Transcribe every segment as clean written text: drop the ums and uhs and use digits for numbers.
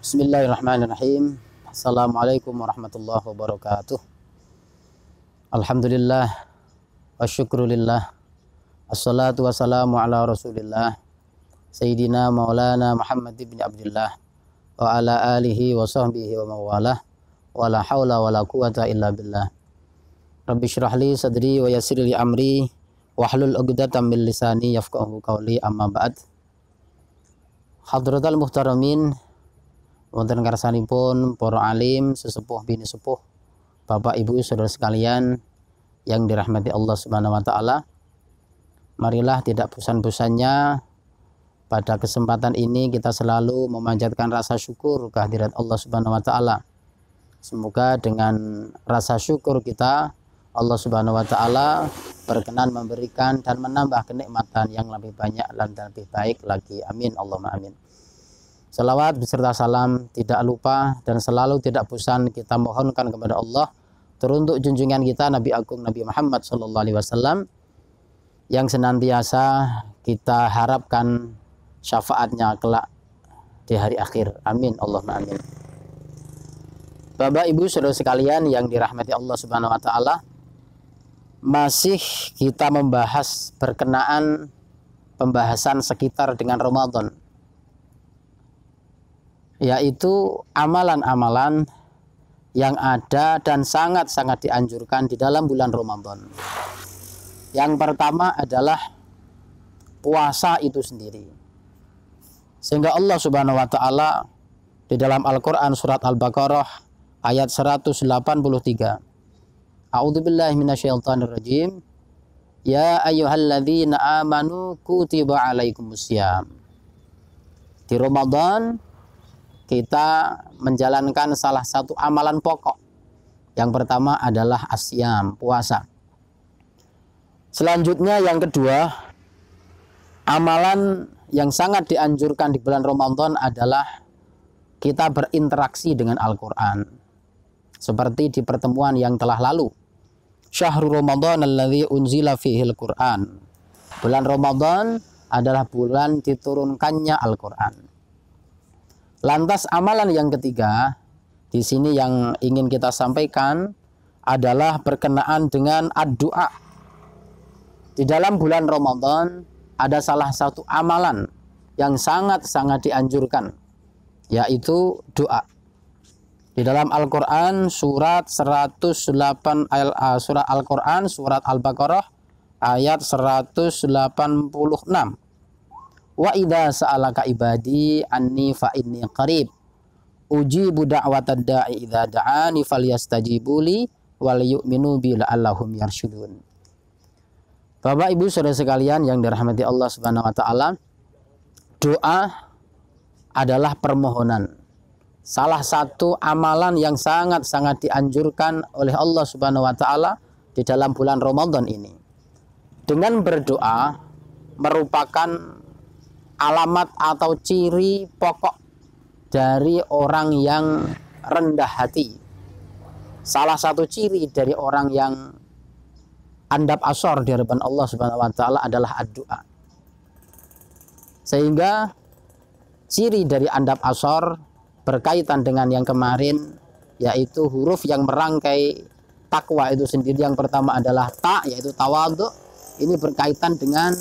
Bismillahirrahmanirrahim. Assalamualaikum warahmatullahi wabarakatuh. Alhamdulillah wa syukrulillah. Assalatu wassalamu ala rasulillah Sayyidina maulana Muhammad ibn Abdullah wa ala alihi wa sahbihi wa mawalah wa la hawla wa la quwata illa billah. Rabbi syrah li sadri wa yassir li amri wahlul 'uqdatam min lisani yafqahu qawli, amma ba'd. Hadratal muhtaramin, wonten karsanipun para alim, sesepuh bini sepuh, Bapak Ibu saudara sekalian yang dirahmati Allah Subhanahu wa taala. Marilah tidak bosan-bosannya pada kesempatan ini kita selalu memanjatkan rasa syukur kehadirat Allah Subhanahu wa taala. Semoga dengan rasa syukur kita, Allah Subhanahu wa taala berkenan memberikan dan menambah kenikmatan yang lebih banyak dan lebih baik lagi. Amin Allahumma amin. Salawat beserta salam tidak lupa dan selalu tidak bosan kita mohonkan kepada Allah teruntuk junjungan kita Nabi Agung Nabi Muhammad SAW yang senantiasa kita harapkan syafaatnya kelak di hari akhir. Amin Allahumma amin. Bapak Ibu saudara sekalian yang dirahmati Allah Subhanahu wa taala, masih kita membahas berkenaan pembahasan sekitar dengan Ramadan, yaitu amalan-amalan yang ada dan sangat-sangat dianjurkan di dalam bulan Ramadan. Yang pertama adalah puasa itu sendiri. Sehingga Allah Subhanahu wa taala di dalam Al-Qur'an surat Al-Baqarah ayat 183. A'udzubillahi minasyaitonirrajim. Ya ayyuhalladzina amanu kutiba alaikumussyam. Di Ramadan kita menjalankan salah satu amalan pokok. Yang pertama adalah asyam, puasa. Selanjutnya yang kedua, amalan yang sangat dianjurkan di bulan Ramadan adalah kita berinteraksi dengan Al-Quran. Seperti di pertemuan yang telah lalu. Syahrul Ramadan alladzi unzila fihil Qur'an. Bulan Ramadan adalah bulan diturunkannya Al-Quran. Lantas amalan yang ketiga di sini yang ingin kita sampaikan adalah berkenaan dengan ad-du'a. Di dalam bulan Ramadan ada salah satu amalan yang sangat-sangat dianjurkan, yaitu doa. Di dalam Al-Qur'an surat 108 surah Al-Qur'an surat Al-Baqarah ayat 186. Wa idza sa'alaka ibadi anni fa inni qarib ujibu da'watad da'i idza da'ani falyastajibu li wal yu'minu bi la'allahum yarsyudun. Bapak Ibu saudara sekalian yang dirahmati Allah Subhanahu wa taala, doa adalah permohonan. Salah satu amalan yang sangat-sangat dianjurkan oleh Allah Subhanahu wa taala di dalam bulan Ramadan ini. Dengan berdoa merupakan alamat atau ciri pokok dari orang yang rendah hati. Salah satu ciri dari orang yang andap asor di hadapan Allah Subhanahu wa taala adalah ad-du'a. Sehingga ciri dari andap asor berkaitan dengan yang kemarin, yaitu huruf yang merangkai takwa itu sendiri. Yang pertama adalah ta, yaitu tawadhu. Ini berkaitan dengan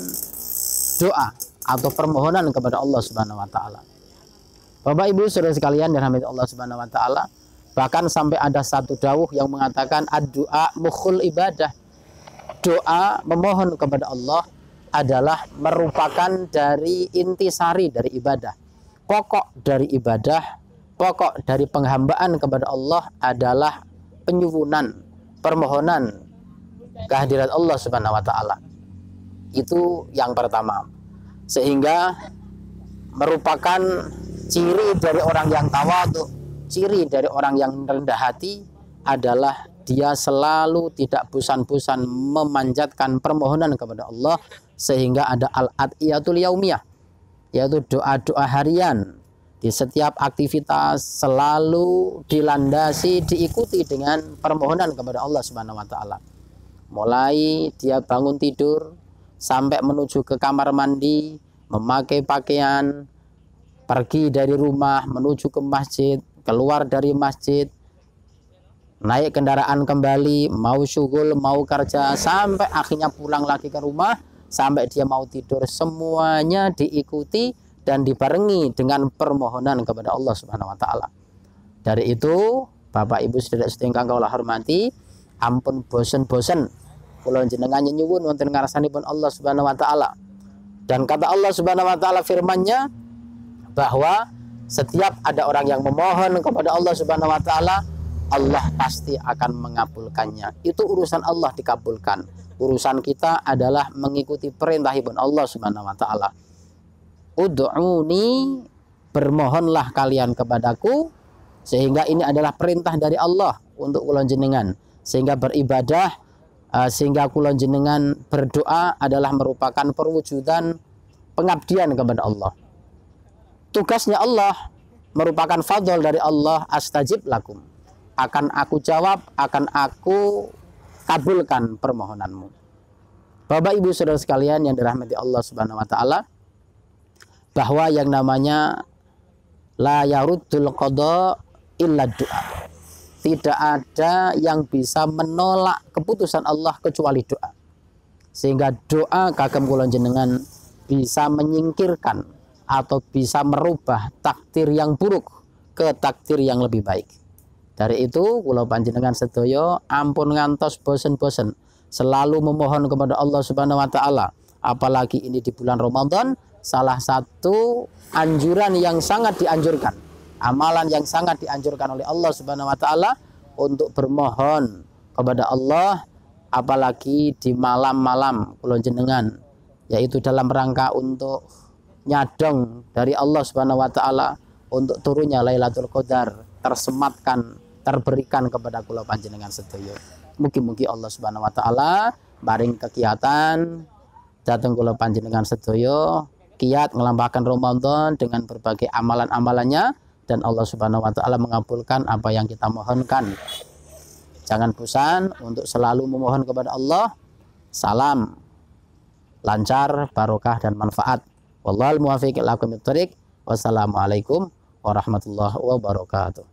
doa atau permohonan kepada Allah Subhanahu wa taala. Bapak Ibu saudara sekalian dirahmati Allah Subhanahu wa taala, bahkan sampai ada satu dawuh yang mengatakan ad-du'a mukhul ibadah. Doa memohon kepada Allah adalah merupakan dari intisari dari ibadah. Pokok dari ibadah, pokok dari penghambaan kepada Allah adalah penyuwunan, permohonan kehadirat Allah Subhanahu wa taala. Itu yang pertama. Sehingga merupakan ciri dari orang yang tawadhu, ciri dari orang yang rendah hati adalah dia selalu tidak bosan-bosan memanjatkan permohonan kepada Allah, sehingga ada al-adiyatul yaumiyah, yaitu doa-doa harian di setiap aktivitas selalu dilandasi, diikuti dengan permohonan kepada Allah Subhanahu wa taala. Mulai dia bangun tidur sampai menuju ke kamar mandi, memakai pakaian, pergi dari rumah menuju ke masjid, keluar dari masjid, naik kendaraan kembali, mau syughul, mau kerja, sampai akhirnya pulang lagi ke rumah, sampai dia mau tidur, semuanya diikuti dan dibarengi dengan permohonan kepada Allah Subhanahu wa taala. Dari itu, Bapak Ibu sedherek ingkang kula hormati, ampun bosen-bosen kula jenengan nyuwun wonten ngarsanipun Allah Subhanahu wa taala. Dan kata Allah Subhanahu wa taala firman-Nya bahwa setiap ada orang yang memohon kepada Allah Subhanahu wa taala, Allah pasti akan mengabulkannya. Itu urusan Allah dikabulkan. Urusan kita adalah mengikuti perintah ibn Allah Subhanahu wa taala. Ud'uni, bermohonlah kalian kepadaku, sehingga ini adalah perintah dari Allah untuk kula jenengan. Sehingga beribadah, sehingga kula jenengan berdoa adalah merupakan perwujudan pengabdian kepada Allah. Tugasnya Allah merupakan fadl dari Allah, astajib lakum. Akan aku jawab, akan aku kabulkan permohonanmu. Bapak Ibu Saudara sekalian yang dirahmati Allah Subhanahu wa taala, bahwa yang namanya la yaruddul qada illa doa. Tidak ada yang bisa menolak keputusan Allah kecuali doa. Sehingga doa kagem kula jenengan bisa menyingkirkan atau bisa merubah takdir yang buruk ke takdir yang lebih baik. Dari itu kula panjenengan sedaya ampun ngantos bosen-bosen selalu memohon kepada Allah Subhanahu wa taala. Apalagi ini di bulan Ramadan, salah satu anjuran yang sangat dianjurkan, amalan yang sangat dianjurkan oleh Allah Subhanahu wa taala untuk bermohon kepada Allah, apalagi di malam-malam kula jenengan, yaitu dalam rangka untuk nyadong dari Allah Subhanahu wa taala untuk turunnya Lailatul Qadar, tersematkan, terberikan kepada kula panjenengan sedaya. Mugi-mugi Allah Subhanahu wa taala maring kegiatan dateng kula panjenengan sedaya kiat ngelampahaken Ramadan dengan berbagai amalan-amalannya, dan Allah Subhanahu wa taala mengabulkan apa yang kita mohonkan. Jangan bosan untuk selalu memohon kepada Allah. Salam lancar, barokah dan manfaat. Wallahul muwaffiq ila aqwamit thoriq. Wassalamualaikum warahmatullahi wabarakatuh.